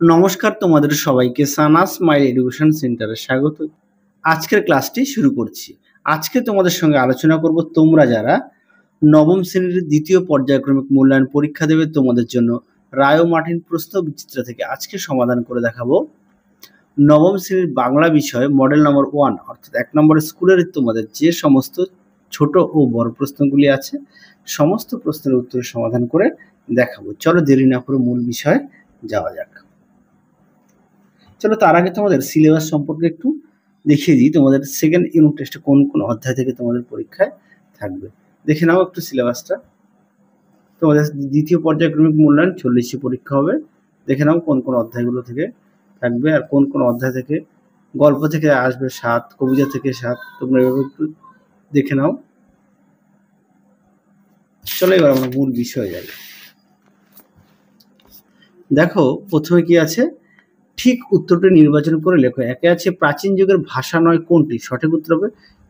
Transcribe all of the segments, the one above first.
নমস্কার তোমাদের সবাইকে সানাস স্মাইল এডুকেশন সেন্টারে স্বাগত। আজকের ক্লাসটি শুরু করছি। আজকে তোমাদের সঙ্গে আলোচনা করব তোমরা যারা নবম শ্রেণীর দ্বিতীয় পর্যায়ক্রমিক মূল্যায়ন পরীক্ষা দেবে তোমাদের জন্য রায় ও মার্টিন প্রশ্ন বিচিত্রা থেকে আজকে সমাধান করে দেখাবো। নবম শ্রেণীর বাংলা বিষয় মডেল নম্বর 1 অর্থাৎ 1 নম্বরের স্কুলের তোমাদের যে সমস্ত ছোট ও বড় প্রশ্নগুলি আছে সমস্ত প্রশ্নের উত্তরের সমাধান করে দেখাবো। চলো দেরি না করে মূল বিষয়ে যাওয়া যাক। চলো তার আগে তোমাদের সিলেবাস সম্পর্কে একটু দেখিয়ে দিই। তোমাদের সেকেন্ড ইউনিট টেস্টে কোন কোন অধ্যায় থেকে তোমাদের পরীক্ষায় থাকবে দেখে নাও একটু সিলেবাসটা। তোমাদের দ্বিতীয় পর্যায়ক্রমিক মূল্যায়ন 40টি পরীক্ষা হবে। দেখে নাও কোন কোন অধ্যায়গুলো থেকে থাকবে আর কোন কোন অধ্যায় থেকে গল্প থেকে আসবে 7, কবিতা থেকে 7। তোমরা এভাবে একটু দেখে নাও। চলো এবার আমরা মূল বিষয়ে যাই। দেখো প্রথমে কি আছে, ঠিক উত্তরটি নির্বাচন করে লেখো। একে আছে প্রাচীন যুগের ভাষা নয় কোনটি? সঠিক উত্তর হবে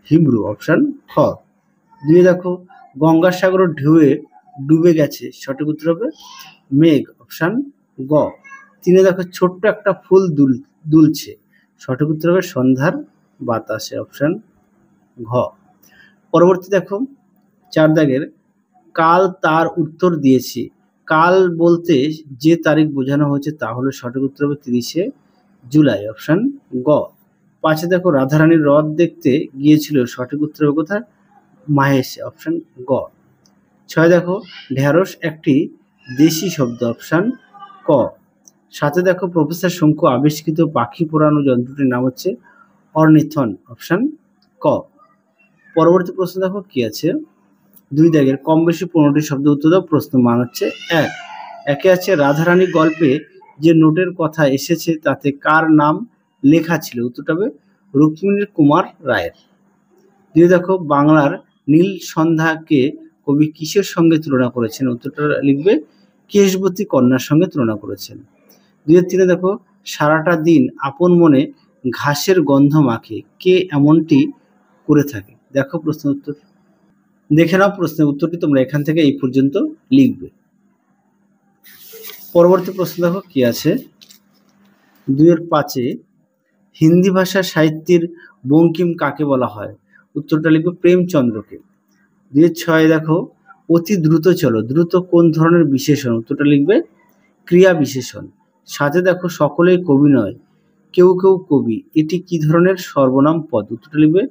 হিব্রু, অপশন খ। দুই দেখো গঙ্গাসাগরের ঢেউয়ে ডুবে গেছে, সঠিক উত্তর হবে মেঘ, অপশন গ। তিনে দেখো ছোট্ট একটা ফুল দুলছে, সঠিক উত্তর হবে সন্ধ্যার বাতাসে, অপশন ঘ। পরবর্তী দেখো 4 দাগের কাল তার উত্তর দিয়েছি, কাল বলতে যে তারিখ বোঝানো হয়েছে তা হলো সঠিক উত্তর হবে 30শে জুলাই, অপশন গ। 5 দেখো রাধারানীর রথ দেখতে গিয়েছিল, সঠিক উত্তর হবে কোথায়? মাহেশে, অপশন গ। 6 দেখো ঢেঁড়স একটি দেশি শব্দ, অপশন ক। 7 দেখো প্রফেসর শঙ্কু আবিষ্কৃত পাখি পোড়ানো যন্ত্রটির নাম হচ্ছে অর্নিথন, অপশন ক। পরবর্তী প্রশ্ন দেখো কি আছে, 2 দাগের কম বেশি 15টি শব্দ উত্তর দাও। প্রশ্ন মান হচ্ছে 1। একে আছে রাধারানী গল্পে যে নোটের কথা এসেছে তাতে কার নাম লেখা ছিল? উত্তরটা হবে রুক্মিণী কুমার রায়ের। 2 দেখো বাংলার নীল সন্ধ্যাকে কবি কিসের সঙ্গে তুলনা করেছেন? উত্তরটা লিখবে কেশবতী কন্যার সঙ্গে তুলনা করেছেন। 2-3 দেখো সারাটা দিন আপন মনে ঘাসের গন্ধ মাখে, কে এমনটি করে থাকে? দেখো প্রশ্ন উত্তর দেখে নাও। প্রশ্নের উত্তরটি তোমরা এখান থেকে এই পর্যন্ত লিখবে। পরবর্তী প্রশ্ন দেখো কি আছে, 2-5 হিন্দি ভাষা সাহিত্যের বঙ্কিম কাকে বলা হয়? উত্তরটা লিখবে প্রেমচন্দ্রকে। 2-6 দেখো অতি দ্রুত চলো, দ্রুত কোন ধরনের বিশেষণ? উত্তরটা লিখবে ক্রিয়া বিশেষণ। 7 দেখো সকলেই কবি নয়, কেউ কেউ কবি, এটি কি ধরনের সর্বনাম পদ? উত্তরটা লিখবে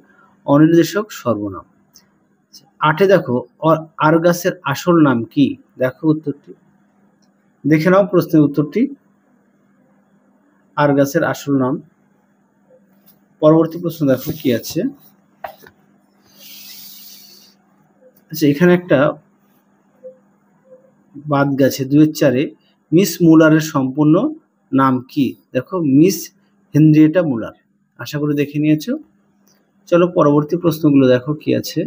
অনির্দেশক সর্বনাম। 8 দেখো আর গাছের আসল নাম কি? দেখো উত্তরটি দেখে নাও। প্রশ্নের উত্তরটি আর গাছের আসল নাম। পরবর্তী প্রশ্ন দেখো কি আছে, আচ্ছা এখানে একটা বাদ গেছে। 2-4 মিস মুলারের সম্পূর্ণ নাম কি? দেখো মিস হেনরিয়েটা মুলার। আশা করি দেখে নিয়েছো। চলো পরবর্তী প্রশ্নগুলো দেখো কি আছে।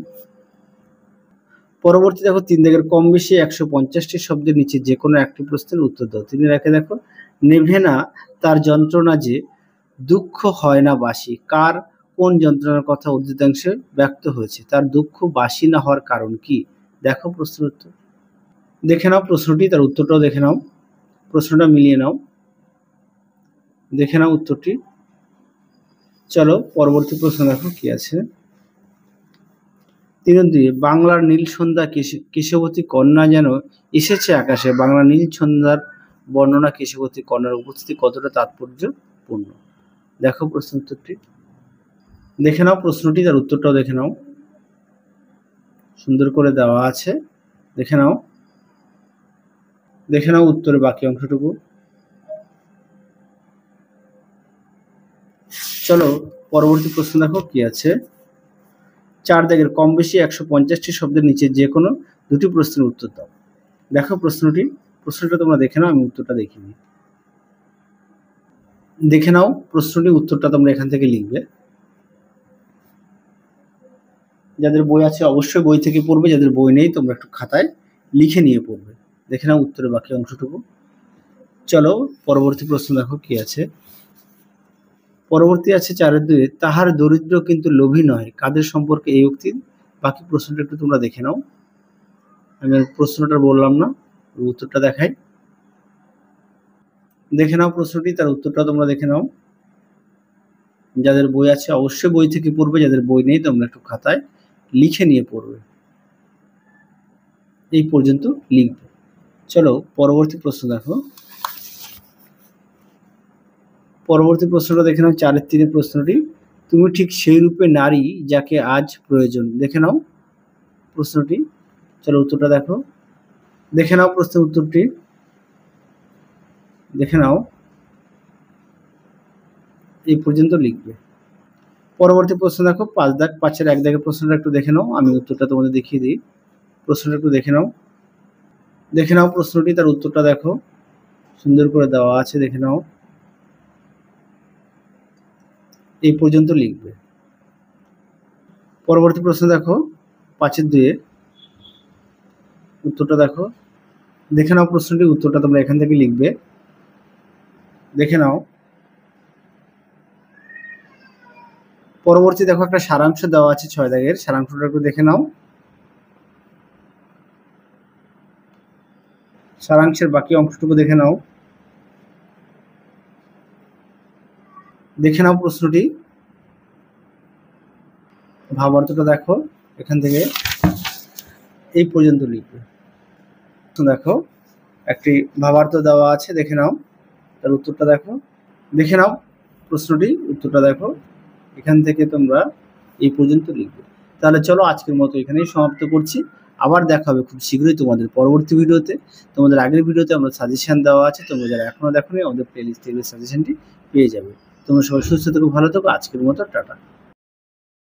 পরবর্তী দেখো 3 দাগের কম বেশি 150টি শব্দের নিচে যে কোনো একটি প্রশ্নের উত্তর দাও। 3 রেখে দেখো নেভে না তার যন্ত্রণা যে দুঃখ হয় না বাসি, কার কোন যন্ত্রণার কথা উদ্ধৃতাংশে ব্যক্ত হয়েছে? তার দুঃখ বাসি না হওয়ার কারণ কি? দেখো প্রশ্নের উত্তর দেখে নাও। প্রশ্নটি তার উত্তরটাও দেখে নাও, প্রশ্নটা মিলিয়ে নাও, দেখে নাও উত্তরটি। চলো পরবর্তী প্রশ্ন দেখো কি আছে। 3-2 বাংলার নীল সন্ধ্যা কেশবতী কন্যা যেন এসেছে আকাশে, বাংলা নীল সন্ধ্যার বর্ণনা কেশবতী কন্যার উপস্থিতি কতটা তাৎপর্যপূর্ণ? দেখো প্রশ্ন উত্তরটি দেখে নাও, প্রশ্নটি তার উত্তরটাও দেখে নাও, সুন্দর করে দেওয়া আছে, দেখে নাও, দেখে নাও উত্তরের বাকি অংশটুকু। চলো পরবর্তী প্রশ্ন দেখো কি আছে। 4 দাগের কম বেশি 150টি শব্দের নিচে যে কোনো 2টি প্রশ্নের উত্তর দাও। দেখো প্রশ্নটা তোমরা দেখে নাও, আমি উত্তরটা দেখিনি। দেখে নাও প্রশ্নটি উত্তরটা তোমরা এখান থেকে লিখবে। যাদের বই আছে অবশ্যই বই থেকে পড়বে, যাদের বই নেই তোমরা একটু খাতায় লিখে নিয়ে পড়বে। দেখে নাও উত্তরের বাকি অংশটুকু। চলো পরবর্তী প্রশ্ন দেখো কি আছে। পরবর্তী আছে 4-2 তাহার দরিদ্র কিন্তু লোভী নয়, কাদের সম্পর্কে এই উক্তির? বাকি প্রশ্নটা একটু তোমরা দেখে নাও, আমি প্রশ্নটা বললাম না, উত্তরটা দেখাই। দেখে নাও প্রশ্নটি, তার উত্তরটা তোমরা দেখে নাও। যাদের বই আছে অবশ্যই বই থেকে পড়বে, যাদের বই নেই তোমরা একটু খাতায় লিখে নিয়ে পড়বে। এই পর্যন্ত লিখবে। চলো পরবর্তী প্রশ্ন দেখো। পরবর্তী প্রশ্নটা দেখে নাও, 4-3 প্রশ্নটি। তুমি ঠিক সেই রূপে নারী যাকে আজ প্রয়োজন। দেখে নাও প্রশ্নটি। চলো উত্তরটা দেখো। দেখে নাও প্রশ্নের উত্তরটি, দেখে নাও। এই পর্যন্ত লিখবে। পরবর্তী প্রশ্ন দেখো, 5 দাগ, 5-এর 1 দাগের প্রশ্নটা একটু দেখে নাও। আমি উত্তরটা তোমাদের দেখিয়ে দিই। প্রশ্নটা একটু দেখে নাও। দেখে নাও প্রশ্নটি, তার উত্তরটা দেখো। সুন্দর করে দেওয়া আছে, দেখে নাও। এই পর্যন্ত লিখবে। পরবর্তী প্রশ্ন দেখো, 5-এর 2-এর উত্তরটা দেখো। দেখে নাও প্রশ্নটি, উত্তরটা তোমরা এখান থেকে লিখবে। দেখে নাও। পরবর্তী দেখো, একটা সারাংশ দেওয়া আছে 6 দাগের, সারাংশটা একটু দেখে নাও। সারাংশের বাকি অংশটুকু দেখে নাও। দেখে নাও প্রশ্নটি, ভাবার্থটা দেখো। এখান থেকে এই পর্যন্ত লিখবে। দেখো একটি ভাবার্থ দেওয়া আছে, দেখে নাও। তার উত্তরটা দেখো। দেখে নাও প্রশ্নটি, উত্তরটা দেখো। এখান থেকে তোমরা এই পর্যন্ত লিখবে। তাহলে চলো আজকের মতো এখানেই সমাপ্ত করছি। আবার দেখা হবে খুব শীঘ্রই তোমাদের পরবর্তী ভিডিওতে। তোমাদের আগের ভিডিওতে আমরা সাজেশন দেওয়া আছে, তোমরা যারা এখনো দেখোনি আমাদের প্লেলিস্ট থেকে সাজেশনটি পেয়ে যাবে। তোমরা সবাই সুস্থ থেকো, ভালো থেকো। আজকের মতো টাটা।